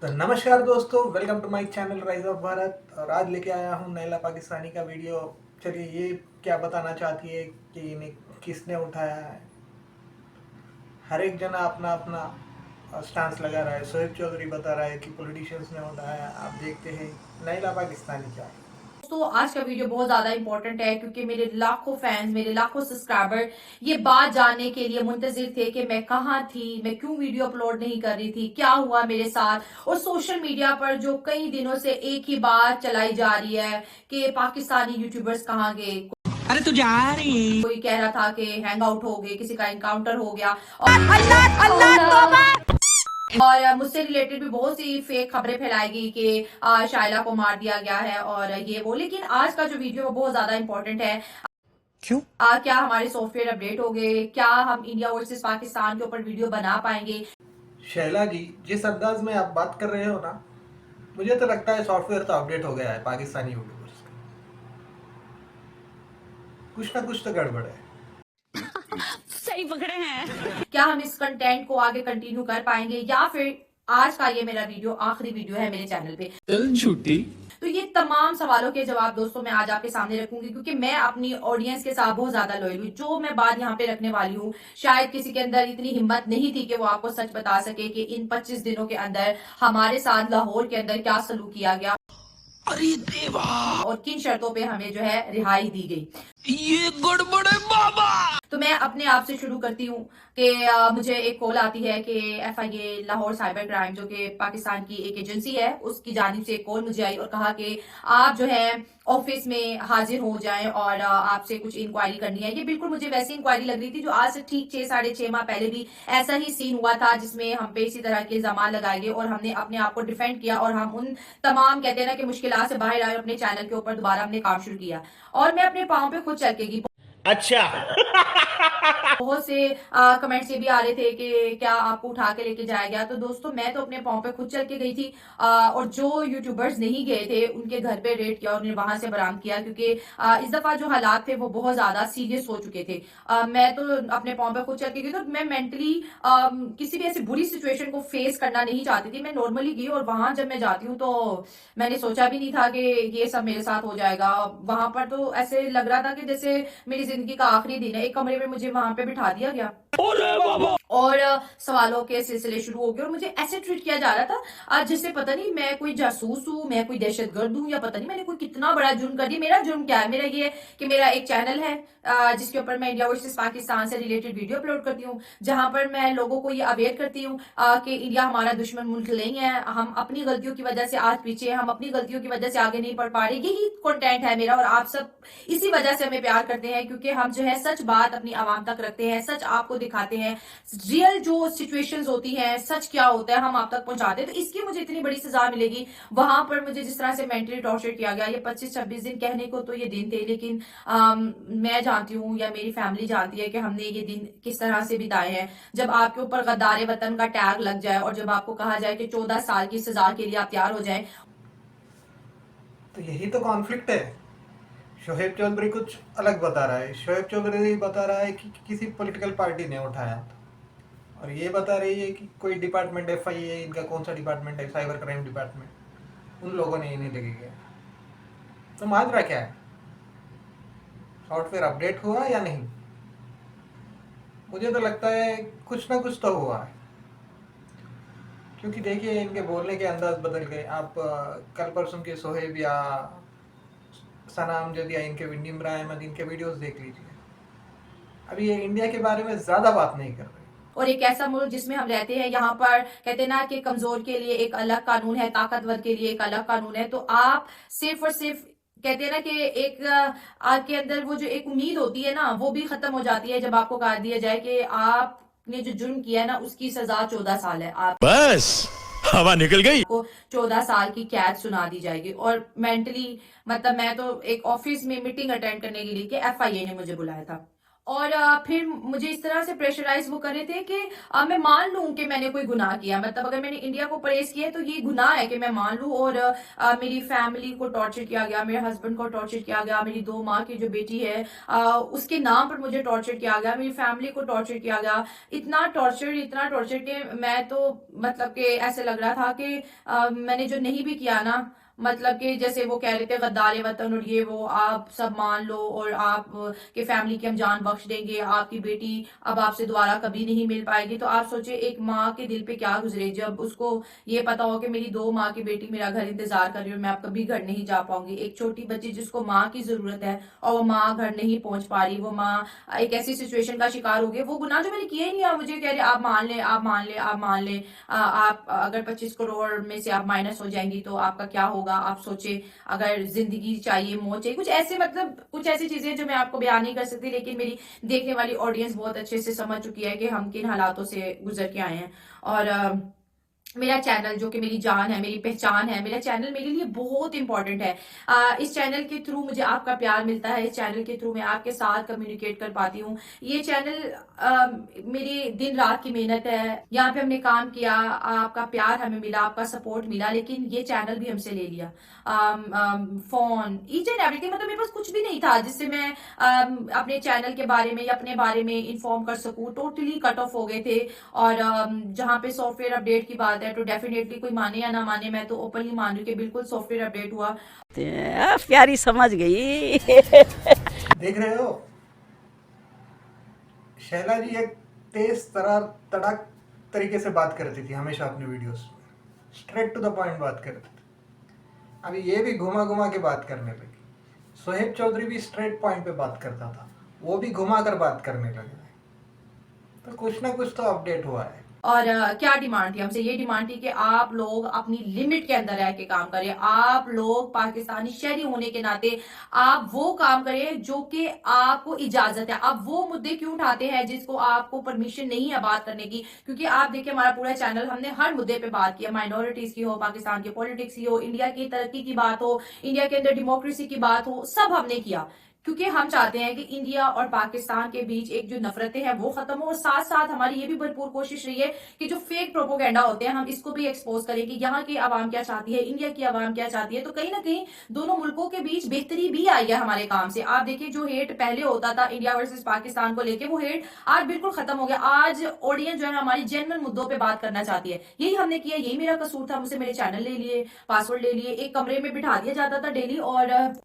तो नमस्कार दोस्तों, welcome to my channel rise of Bharat. और आज लेके आया हूँ नैला पाकिस्तानी का वीडियो। चलिए, ये क्या बताना चाहती है कि इन्हें किसने उठाया है। हर एक जना अपना अपना स्टांस लगा रहा है। शोएब चौधरी बता रहा है कि पॉलिटिशियंस ने उठाया। आप देखते हैं नैला पाकिस्तानी क्या है। दोस्तों आज का वीडियो बहुत ज्यादा इंपॉर्टेंट है क्योंकि मेरे लाखों फैंस, मेरे लाखों सब्सक्राइबर ये बात जानने के लिए मुंतजिर थे कि मैं कहाँ थी, मैं क्यों वीडियो अपलोड नहीं कर रही थी, क्या हुआ मेरे साथ। और सोशल मीडिया पर जो कई दिनों से एक ही बात चलाई जा रही है कि पाकिस्तानी यूट्यूबर्स कहाँ गए। अरे तू जा रही। कोई कह रहा था कि हैंग आउट हो गए, किसी का एनकाउंटर हो गया और अल्लाह अल्लाह और मुझसे रिलेटेड भी बहुत सी फेक खबरें फैलाएगी कि शायला को मार दिया गया है और ये वो। लेकिन आज का जो वीडियो बहुत ज्यादा इंपॉर्टेंट है। क्यों? क्या हमारे सॉफ्टवेयर अपडेट हो गए, क्या हम इंडिया वर्सेस पाकिस्तान के ऊपर वीडियो बना पाएंगे। शैला जी, जिस अंदाज में आप बात कर रहे हो ना, मुझे तो लगता है सॉफ्टवेयर तो अपडेट हो गया है पाकिस्तानी यूट्यूबर्स का। कुछ ना कुछ तो गड़बड़ है। सही पकड़े हैं। क्या हम इस कंटेंट को आगे कंटिन्यू कर पाएंगे या फिर आज का ये मेरा वीडियो आखिरी वीडियो है मेरे चैनल पे। चल छुट्टी। तो ये तमाम सवालों के जवाब दोस्तों मैं आज आपके सामने रखूंगी क्योंकि मैं अपनी ऑडियंस के साथ बहुत ज्यादा लॉयल हूँ। जो मैं बात यहाँ पे रखने वाली हूँ, शायद किसी के अंदर इतनी हिम्मत नहीं थी कि वो आपको सच बता सके कि इन 25 दिनों के अंदर हमारे साथ लाहौर के अंदर क्या सलूक किया गया अरे देवा, और किन शर्तों पे हमें जो है रिहाई दी गई। ये गड़बड़ है बाबा। तो मैं अपने आप से शुरू करती हूँ कि मुझे एक कॉल आती है कि FIA लाहौर साइबर क्राइम जो कि पाकिस्तान की एक एजेंसी है, उसकी जानिब से एक कॉल मुझे आई और कहा कि आप जो है ऑफिस में हाजिर हो जाएं और आपसे कुछ इंक्वायरी करनी है। ये बिल्कुल मुझे वैसी इंक्वायरी लग रही थी जो आज से ठीक 6-6.5 माह पहले भी ऐसा ही सीन हुआ था, जिसमें हम पे इसी तरह के इल्जाम लगाए गए और हमने अपने आप को डिफेंड किया और हम उन तमाम कहते हैं ना कि मुश्किलात से बाहर आए और अपने चैनल के ऊपर दोबारा हमने काम शुरू किया और मैं अपने पाँव पे खुद चल के गई। अच्छा। बहुत से कमेंट्स ये भी आ रहे थे कि क्या आपको उठा के लेके जाया गया। तो दोस्तों मैं तो अपने पाँव पे खुद चल के गई थी और जो यूट्यूबर्स नहीं गए थे उनके घर पे रेड किया और उन्हें वहां से बरामद किया क्योंकि इस दफा जो हालात थे वो बहुत ज्यादा सीरियस हो चुके थे। मैं तो अपने पाँव पे खुद चल के गई, तो मैं मेंटली किसी भी ऐसी बुरी सिचुएशन को फेस करना नहीं चाहती थी। मैं नॉर्मली गई और वहां जब मैं जाती हूँ तो मैंने सोचा भी नहीं था कि ये सब मेरे साथ हो जाएगा। वहां पर तो ऐसे लग रहा था कि जैसे मेरी जिंदगी का आखिरी दिन है। एक कमरे में मुझे वहां पे बिठा दिया गया और सवालों के सिलसिले शुरू हो गए और मुझे ऐसे ट्रीट किया जा रहा था आज जैसे पता नहीं मैं कोई जासूस हूँ, मैं कोई दहशतगर्द हूँ, या पता नहीं मैंने कोई कितना बड़ा जुर्म कर दिया। मेरा जुर्म क्या है? मेरा ये है कि मेरा एक चैनल है जिसके ऊपर मैं इंडिया वर्सेस पाकिस्तान से रिलेटेड वीडियो अपलोड करती हूँ, जहां पर मैं लोगों को ये अवेयर करती हूँ कि इंडिया हमारा दुश्मन मुल्क नहीं है। हम अपनी गलतियों की वजह से आज पीछे हैं, हम अपनी गलतियों की वजह से आगे नहीं बढ़ पा रहे। यही कंटेंट है मेरा और आप सब इसी वजह से हमें प्यार करते हैं क्योंकि हम जो है सच बात अपनी आवाम तक रखते हैं, सच आपको दिखाते हैं, रियल जो सिचुएशंस होती है, सच क्या होता है हम आप तक पहुंचाते हैं। तो इसकी मुझे इतनी बड़ी सजा मिलेगी। वहां पर मुझे जिस तरह से मेंटली टॉर्चर किया गया, ये 25-26 दिन कहने को तो ये दिन थे, लेकिन मैं जानती हूँ या मेरी फैमिली जानती है कि हमने ये दिन किस तरह से बिताए हैं। जब आपके ऊपर गद्दारे वतन का टैग लग जाए और जब आपको कहा जाए कि 14 साल की सजा के लिए आप तैयार हो जाए। तो यही तो कॉन्फ्लिक्ट है। शोएब चौधरी कुछ अलग बता रहा है। शोएब चौधरी बता रहा है कि किसी पॉलिटिकल पार्टी ने उठाया था, और ये बता रही है कि कोई डिपार्टमेंट FIA, इनका कौन सा डिपार्टमेंट है, साइबर क्राइम डिपार्टमेंट, उन लोगों ने इन्हें लेके गया। तो माजरा क्या है? सॉफ्टवेयर अपडेट हुआ या नहीं? मुझे तो लगता है कुछ ना कुछ तो हुआ है, क्योंकि देखिए इनके बोलने के अंदाज बदल गए। आप कल परसों के सोहेब या सना अमजद या इनके निम्रा अहमद, इनके वीडियोस देख लीजिए। अभी ये इंडिया के बारे में ज्यादा बात नहीं कर रहे। और एक ऐसा मुल्क जिसमें हम रहते हैं, यहाँ पर कहते हैं ना कि कमजोर के लिए एक अलग कानून है, ताकतवर के लिए एक अलग कानून है। तो आप सिर्फ और सिर्फ कहते हैं ना कि एक आपके अंदर वो जो एक उम्मीद होती है ना, वो भी खत्म हो जाती है जब आपको कह दिया जाए कि आपने जो जुर्म किया है ना उसकी सजा 14 साल है। आप बस हवा निकल गई। को 14 साल की कैद सुना दी जाएगी। और मेंटली मतलब मैं तो एक ऑफिस में मीटिंग अटेंड करने के लिए कि FIA ने मुझे बुलाया था और फिर मुझे इस तरह से प्रेशराइज वो कर रहे थे कि मैं मान लूं कि मैंने कोई गुनाह किया, मतलब अगर मैंने इंडिया को प्रेस किया है तो ये गुनाह है कि मैं मान लूं। और मेरी फैमिली को टॉर्चर किया गया, मेरे हस्बैंड को टॉर्चर किया गया, मेरी 2 माँ की जो बेटी है उसके नाम पर मुझे टॉर्चर किया गया, मेरी फैमिली को टॉर्चर किया गया। इतना टॉर्चर कि मैं तो मतलब कि ऐसे लग रहा था कि मैंने जो नहीं भी किया ना, मतलब कि जैसे वो कह रहे थे गद्दार वतन और ये वो आप सब मान लो और आप के फैमिली की हम जान बख्श देंगे, आपकी बेटी अब आपसे दोबारा कभी नहीं मिल पाएगी। तो आप सोचिए एक माँ के दिल पे क्या गुजरे जब उसको ये पता हो कि मेरी 2 माँ की बेटी मेरा घर इंतजार कर रही है और मैं अब कभी घर नहीं जा पाऊंगी। एक छोटी बच्ची जिसको माँ की जरूरत है और वो माँ घर नहीं पहुंच पा रही, वो माँ एक ऐसी सिचुएशन का शिकार हो गई। वो गुनाह जो मैंने किया ही नहीं, आप मुझे कह रहे आप मान ले, आप मान ले, आप मान ले। आप अगर 25 करोड़ में से आप माइनस हो जाएंगी तो आपका क्या होगा, आप सोचे। अगर जिंदगी चाहिए, मौत चाहिए, कुछ ऐसे मतलब कुछ ऐसी चीजें जो मैं आपको बयान नहीं कर सकती, लेकिन मेरी देखने वाली ऑडियंस बहुत अच्छे से समझ चुकी है कि हम किन हालातों से गुजर के आए हैं। और मेरा चैनल जो कि मेरी जान है, मेरी पहचान है, मेरा चैनल मेरे लिए बहुत इंपॉर्टेंट है। इस चैनल के थ्रू मुझे आपका प्यार मिलता है, इस चैनल के थ्रू मैं आपके साथ कम्युनिकेट कर पाती हूँ। ये चैनल मेरी दिन रात की मेहनत है, यहाँ पे हमने काम किया, आपका प्यार हमें मिला, आपका सपोर्ट मिला, लेकिन ये चैनल भी हमसे ले लिया। फोन, ईच एंड एवरीथिंग, मतलब मेरे पास कुछ भी नहीं था जिससे मैं अपने चैनल के बारे में या अपने बारे में इंफॉर्म कर सकूँ। टोटली कट ऑफ हो गए थे। और जहाँ पे सॉफ्टवेयर अपडेट की बात है तो डेफिनेटली कोई माने या ना माने, मैं तो ओपनली मान रही हूँ कि बिल्कुल सॉफ्टवेयर अपडेट हुआ। प्यारी समझ गई। देख रहे हो, शैला जी एक तेज तड़क तरीके से बात करती थी हमेशा अपनी वीडियोस में, स्ट्रेट टू द पॉइंट बात करती थी। अभी ये भी घुमा घुमा के बात करने लगी। सोहेब चौधरी भी स्ट्रेट पॉइंट पे बात करता था, वो भी घुमा कर बात करने लगे। तो कुछ ना कुछ तो अपडेट हुआ है। और क्या डिमांड थी हमसे? ये डिमांड थी कि आप लोग अपनी लिमिट के अंदर रह के काम करें, आप लोग पाकिस्तानी शहरी होने के नाते आप वो काम करें जो कि आपको इजाजत है। आप वो मुद्दे क्यों उठाते हैं जिसको आपको परमिशन नहीं है बात करने की? क्योंकि आप देखिए हमारा पूरा चैनल हमने हर मुद्दे पे बात किया, माइनॉरिटीज की हो, पाकिस्तान की पॉलिटिक्स की हो, इंडिया की तरक्की की बात हो, इंडिया के अंदर डेमोक्रेसी की बात हो, सब हमने किया। क्योंकि हम चाहते हैं कि इंडिया और पाकिस्तान के बीच एक जो नफरतें हैं वो खत्म हो। और साथ साथ हमारी ये भी भरपूर कोशिश रही है कि जो फेक प्रोपोगेंडा होते हैं हम इसको भी एक्सपोज करें कि यहाँ की आवाम क्या चाहती है, इंडिया की आवाम क्या चाहती है। तो कहीं ना कहीं दोनों मुल्कों के बीच बेहतरी भी आई है हमारे काम से। आप देखिए जो हेट पहले होता था इंडिया वर्सेस पाकिस्तान को लेके, वो हेट आज बिल्कुल खत्म हो गया। आज ऑडियंस जो है हमारी जेन्युइन मुद्दों पे बात करना चाहती है। यही हमने किया, यही मेरा कसूर था। मुझसे मेरे चैनल ले लिए, पासवर्ड ले लिए, एक कमरे में बिठा दिया जाता था डेली और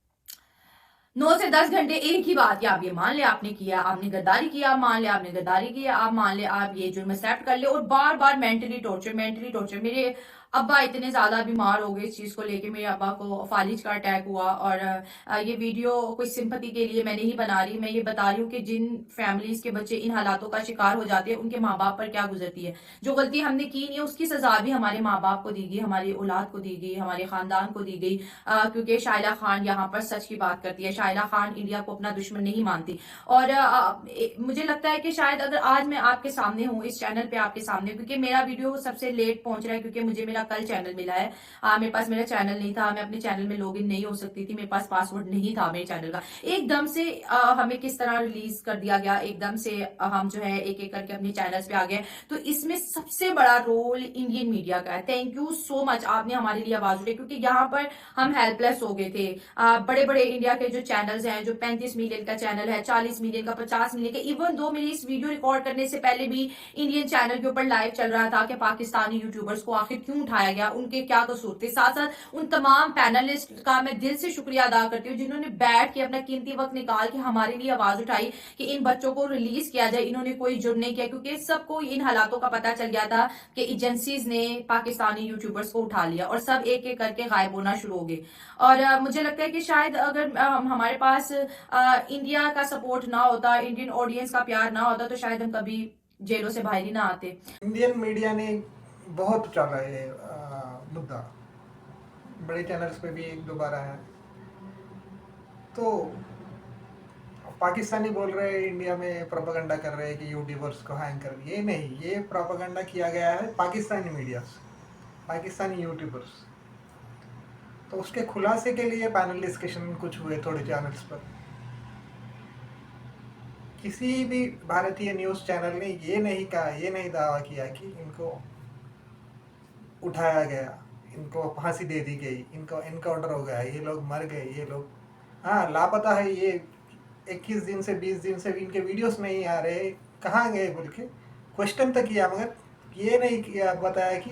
9 से 10 घंटे एक ही बात, या आप ये मान ले आपने किया, आपने गद्दारी किया, आप मान ले आपने गद्दारी किया, आप मान ले आप ये जुर्म एक्सेप्ट कर ले। और बार बार मेंटली टॉर्चर। मेरे अब्बा इतने ज्यादा बीमार हो गए इस चीज को लेके, मेरे अब्बा को फालिज का अटैक हुआ। और ये वीडियो कोई सिंपैथी के लिए मैं नहीं बना रही, मैं ये बता रही हूँ कि जिन फैमिलीज के बच्चे इन हालातों का शिकार हो जाते हैं उनके माँ बाप पर क्या गुजरती है। जो गलती हमने की नहीं है उसकी सजा भी हमारे माँ बाप को दी गई, हमारी औलाद को दी गई, हमारे खानदान को दी गई। क्योंकि शाइला खान यहाँ पर सच की बात करती है। शाइला खान इंडिया को अपना दुश्मन नहीं मानती। और मुझे लगता है कि शायद अगर आज मैं आपके सामने हूँ, इस चैनल पे आपके सामने, क्योंकि मेरा वीडियो सबसे लेट पहुंच रहा है, क्योंकि मुझे मेरा कल चैनल मिला है। मेरे पास मेरा चैनल नहीं था, मैं अपने चैनल में लॉगिन नहीं हो सकती थी, मेरे पास पासवर्ड नहीं था मेरे चैनल का। एकदम से हमें किस तरह रिलीज कर दिया गया, एकदम से हम जो है एक एक करके अपने चैनल्स पे आ गए। तो इसमें सबसे बड़ा रोल इंडियन मीडिया का है। थैंक यू सो मच, आपने हमारे लिए आवाज उठाई, क्योंकि यहाँ पर हम हेल्पलेस हो गए थे। बड़े बड़े इंडिया के जो चैनल्स हैं, जो 35 मिलियन का चैनल है, 40 मिलियन का, 50 मिलियन का, इवन दो मेरी इस वीडियो रिकॉर्ड करने से पहले भी इंडियन चैनल के ऊपर लाइव चल रहा था कि पाकिस्तानी यूट्यूबर्स को आखिर क्यों उठाया गया, उनके क्या कसूर थे। साथ साथ उन तमाम पैनलिस्ट का मैं दिल से शुक्रिया अदा करती हूँ जिन्होंने बैठ के अपना कीमती वक्त निकाल के हमारे लिए आवाज उठाई कि इन बच्चों को रिलीज किया जाए। इन्होंने कोई जुर्म नहीं किया, क्योंकि सबको इन हालातों का पता चल गया था कि एजेंसीज ने पाकिस्तानी यूट्यूबर्स को उठा लिया और सब एक एक करके गायब होना शुरू हो गए। और मुझे लगता है कि शायद अगर हमारे पास इंडिया का सपोर्ट ना होता, इंडियन ऑडियंस का प्यार ना होता, तो शायद हम कभी जेलों से बाहर ही ना आते। इंडियन मीडिया ने बहुत उछाला ये मुद्दा, बड़े चैनल्स पे भी एक दो बार आया। तो पाकिस्तानी बोल रहे हैं इंडिया में प्रोपेगेंडा कर रहे हैं कि यूट्यूबर्स को हैंग कर, ये नहीं, ये प्रोपेगेंडा किया गया है पाकिस्तानी मीडिया से, पाकिस्तानी यूट्यूबर्स। तो उसके खुलासे के लिए पैनल डिस्कशन कुछ हुए थोड़े चैनल्स पर किसी भी भारतीय न्यूज़ चैनल ने ये नहीं कहा, ये नहीं दावा किया कि इनको उठाया गया, इनको फांसी दे दी गई, इनको एनकाउंटर हो गया, ये लोग मर गए, ये लोग हाँ लापता है, ये 21 दिन से 20 दिन से इनके वीडियोस नहीं आ रहे, कहाँ गए बोल के क्वेश्चन तक किया, मगर ये नहीं किया, बताया कि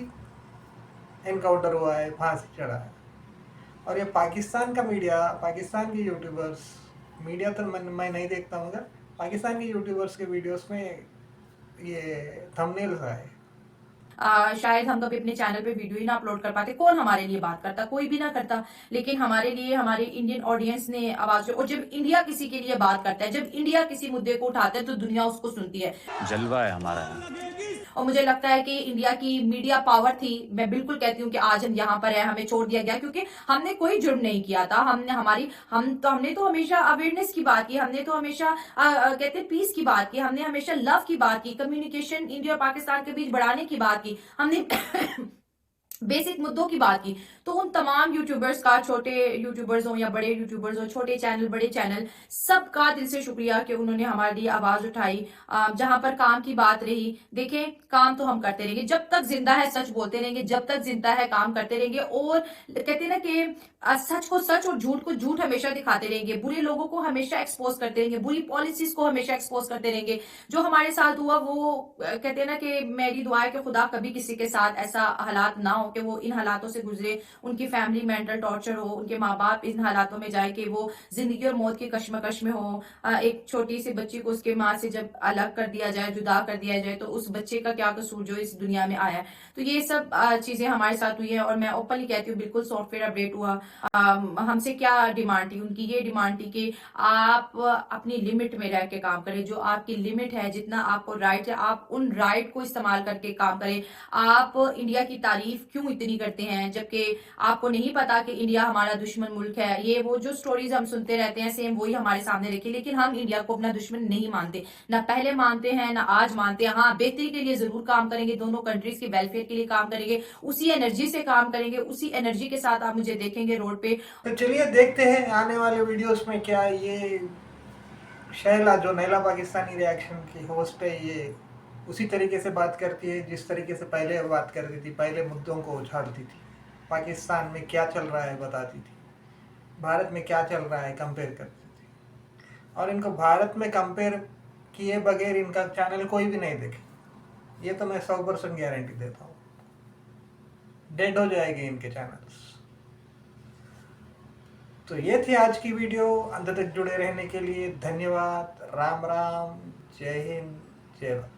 एनकाउंटर हुआ है, फांसी चढ़ा है। और ये पाकिस्तान का मीडिया, पाकिस्तान के यूट्यूबर्स, मीडिया तो मैं नहीं देखता हूँ, मगर पाकिस्तान के यूट्यूबर्स के वीडियोस में ये थंबनेल्स आए। शायद हम कभी अपने चैनल पे वीडियो ही ना अपलोड कर पाते, कौन हमारे लिए बात करता, कोई भी ना करता, लेकिन हमारे लिए हमारे इंडियन ऑडियंस ने आवाज, और जब इंडिया किसी के लिए बात करता है, जब इंडिया किसी मुद्दे को उठाता है तो दुनिया उसको सुनती है। जलवा है हमारा। और मुझे लगता है कि इंडिया की मीडिया पावर थी, मैं बिल्कुल कहती हूँ कि आज हम यहाँ पर है, हमें छोड़ दिया गया क्योंकि हमने कोई जुर्म नहीं किया था। हमने तो हमेशा अवेयरनेस की बात की, हमने तो हमेशा कहते हैं पीस की बात की, हमने हमेशा लव की बात की, कम्युनिकेशन इंडिया और पाकिस्तान के बीच बढ़ाने की बात की, हमने बेसिक मुद्दों की बात की। तो उन तमाम यूट्यूबर्स का, छोटे यूट्यूबर्स हो या बड़े यूट्यूबर्स हो, छोटे चैनल बड़े चैनल, सबका दिल से शुक्रिया कि उन्होंने हमारे लिए आवाज उठाई। जहां पर काम की बात रही, देखें काम तो हम करते रहेंगे, जब तक जिंदा है सच बोलते रहेंगे, जब तक जिंदा है काम करते रहेंगे। और कहते हैं ना कि सच को सच और झूठ को झूठ हमेशा दिखाते रहेंगे, बुरे लोगों को हमेशा एक्सपोज करते रहेंगे, बुरी पॉलिसीज को हमेशा एक्सपोज करते रहेंगे। जो हमारे साथ हुआ वो कहते हैं ना कि मेरी दुआ है कि खुदा कभी किसी के साथ ऐसा हालात ना हो कि वो इन हालातों से गुजरे, उनकी फैमिली मेंटल टॉर्चर हो, उनके माँ बाप इन हालातों में जाए कि वो जिंदगी और मौत की कश्मकश में हो। एक छोटी सी बच्ची को उसके माँ से जब अलग कर दिया जाए, जुदा कर दिया जाए, तो उस बच्चे का क्या कसूर जो इस दुनिया में आया है। तो ये सब चीजें हमारे साथ हुई है, और मैं ओपनली कहती हूँ बिल्कुल सॉफ्टवेयर अपडेट हुआ। हमसे क्या डिमांड थी उनकी, ये डिमांड थी कि आप अपनी लिमिट में रह के काम करें, जो आपकी लिमिट है, जितना आपको राइट है, आप उन राइट को इस्तेमाल करके काम करें। आप इंडिया की तारीफ क्यों इतनी करते हैं जबकि आपको नहीं पता कि इंडिया हमारा दुश्मन मुल्क है। ये वो जो स्टोरीज हम सुनते रहते हैं सेम वही हमारे सामने रखी, लेकिन हम इंडिया को अपना दुश्मन नहीं मानते, ना पहले मानते हैं ना आज मानते हैं। हाँ, बेहतरी के लिए जरूर काम करेंगे, दोनों कंट्रीज के वेलफेयर के लिए काम करेंगे, उसी एनर्जी से काम करेंगे, उसी एनर्जी के साथ आप मुझे देखेंगे रोड पे। तो चलिए देखते हैं आने वाले वीडियोस में क्या ये शैला जो नैला पाकिस्तानी रिएक्शन की होस्ट है, ये उसी तरीके से बात करती है जिस तरीके से पहले बात करती थी, पहले मुद्दों को उछालती थी, पाकिस्तान में क्या चल रहा है बताती थी, भारत में क्या चल रहा है कंपेयर करती थी। और इनको भारत में कंपेयर किए बगैर इनका चैनल कोई भी नहीं देखे, ये तो मैं 100% गारंटी देता हूँ, डेड हो जाएंगे इनके चैनल्स। तो ये थी आज की वीडियो, अंत तक जुड़े रहने के लिए धन्यवाद। राम राम, जय हिंद, जय भारत।